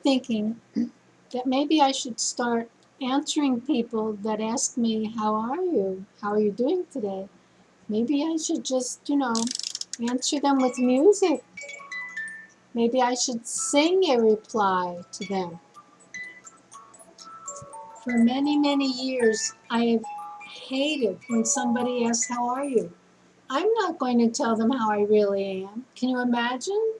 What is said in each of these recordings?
thinking that maybe I should start answering people that ask me, "How are you? How are you doing today?" Maybe I should just, answer them with music. Maybe I should sing a reply to them. For many, many years, I have hated when somebody asks, "How are you?" I'm not going to tell them how I really am. Can you imagine?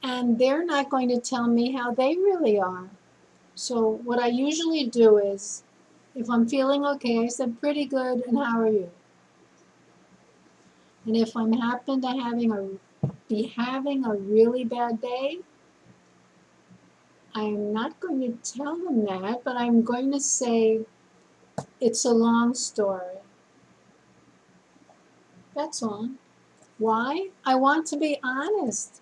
And they're not going to tell me how they really are. So, what I usually do is, if I'm feeling okay, I said, "Pretty good, and how are you?" And if I'm happen to be having a really bad day, I'm not going to tell them that, but I'm going to say, "It's a long story." That's all. Why? I want to be honest.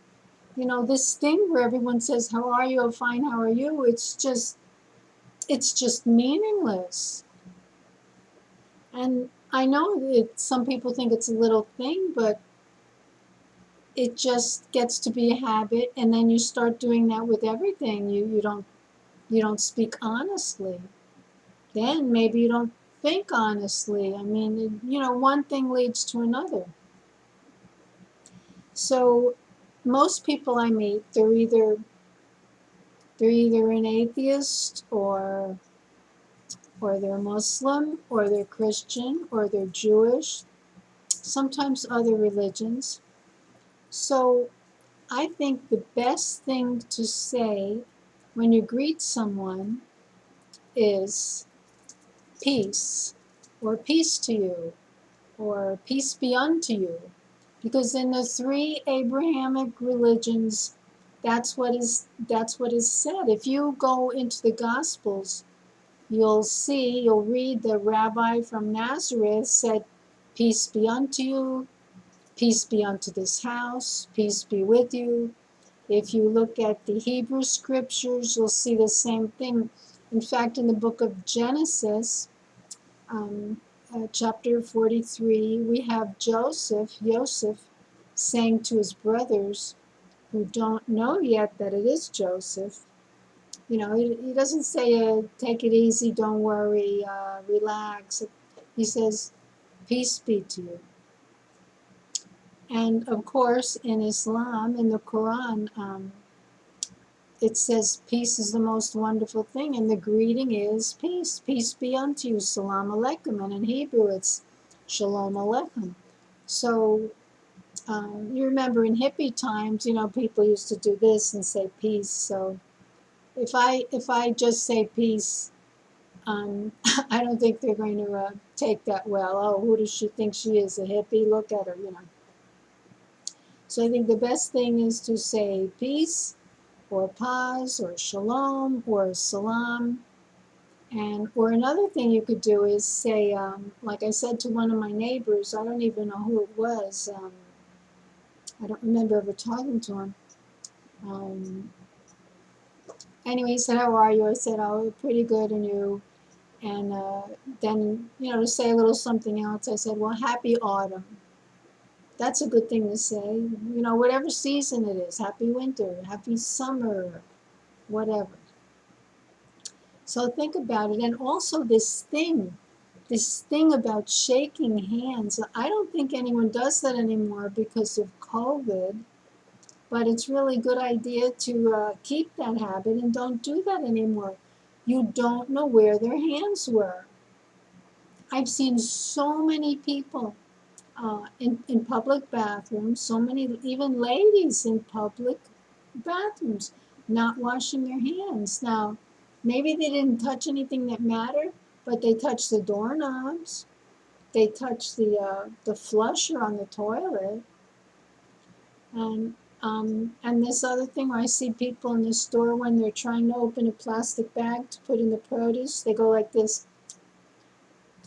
This thing where everyone says, "How are you?" "Oh, fine, how are you?" It's just meaningless. And I know that some people think it's a little thing, but it just gets to be a habit, and then you start doing that with everything. You don't speak honestly. Then maybe you don't think honestly. I mean, one thing leads to another. So most people I meet, they're either an atheist, or they're Muslim, or they're Christian, or they're Jewish, sometimes other religions. So I think the best thing to say when you greet someone is peace, or peace to you, or peace be unto you. Because in the three Abrahamic religions, that's what is said. If you go into the Gospels, you'll read the rabbi from Nazareth said, "Peace be unto you, peace be unto this house, peace be with you." If you look at the Hebrew scriptures, you'll see the same thing. In fact, in the book of Genesis, um, chapter 43, we have Joseph, saying to his brothers who don't know yet that it is Joseph, he doesn't say, "Take it easy, don't worry, relax." He says, "Peace be to you." And of course, in Islam, in the Quran, it says peace is the most wonderful thing, and the greeting is peace. Peace be unto you, salam alaikum. And in Hebrew, it's shalom aleichem. So you remember in hippie times, people used to do this and say peace. So if I just say peace, I don't think they're going to take that well. "Oh, who does she think she is, a hippie? Look at her." So I think the best thing is to say peace, or paz, or shalom, or salam. Or another thing you could do is say, like I said to one of my neighbors, I don't even know who it was. I don't remember ever talking to him. Um, anyway, he said, "How are you?" I said, "Oh, pretty good, and you?" And then, to say a little something else, I said, "Well, happy autumn." That's a good thing to say. Whatever season it is, happy winter, happy summer, whatever. So think about it. And also this thing about shaking hands. I don't think anyone does that anymore because of COVID, but it's really a good idea to keep that habit and don't do that anymore. You don't know where their hands were. I've seen so many people in public bathrooms, so many, even ladies in public bathrooms, not washing their hands. Now, maybe they didn't touch anything that mattered, but they touched the doorknobs, they touched the flusher on the toilet, and this other thing where I see people in the store when they're trying to open a plastic bag to put in the produce, they go like this,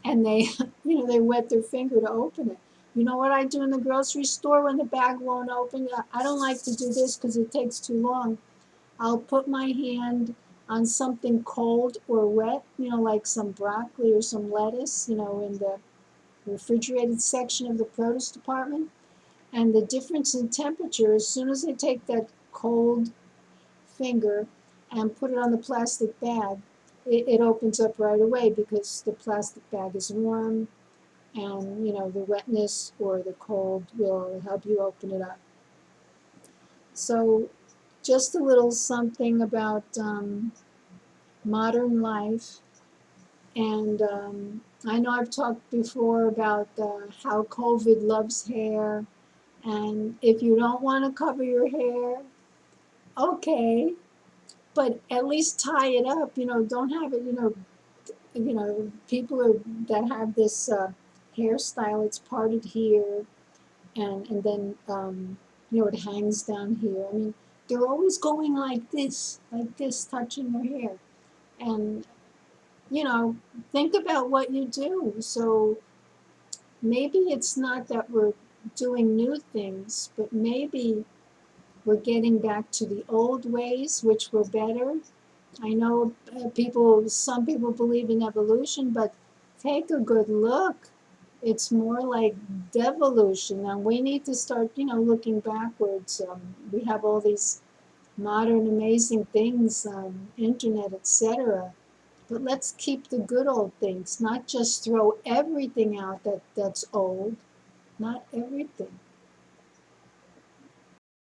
and they, they wet their finger to open it. You know what I do in the grocery store when the bag won't open? I don't like to do this because it takes too long. I'll put my hand on something cold or wet, like some broccoli or some lettuce, in the refrigerated section of the produce department. And the difference in temperature, as soon as I take that cold finger and put it on the plastic bag, it opens up right away because the plastic bag is warm, and the wetness or the cold will help you open it up. So just a little something about modern life. And I know I've talked before about how COVID loves hair. And if you don't want to cover your hair, okay, but at least tie it up. Don't have it. People that have this hairstyle. It's parted here, and then it hangs down here. I mean, they're always going like this, touching their hair, and you know, think about what you do. So maybe it's not that we're doing new things, but maybe we're getting back to the old ways, which were better. I know some people believe in evolution, but take a good look. It's more like devolution, and we need to start, looking backwards. We have all these modern, amazing things, internet, etc. But let's keep the good old things, not just throw everything out that's old. Not everything.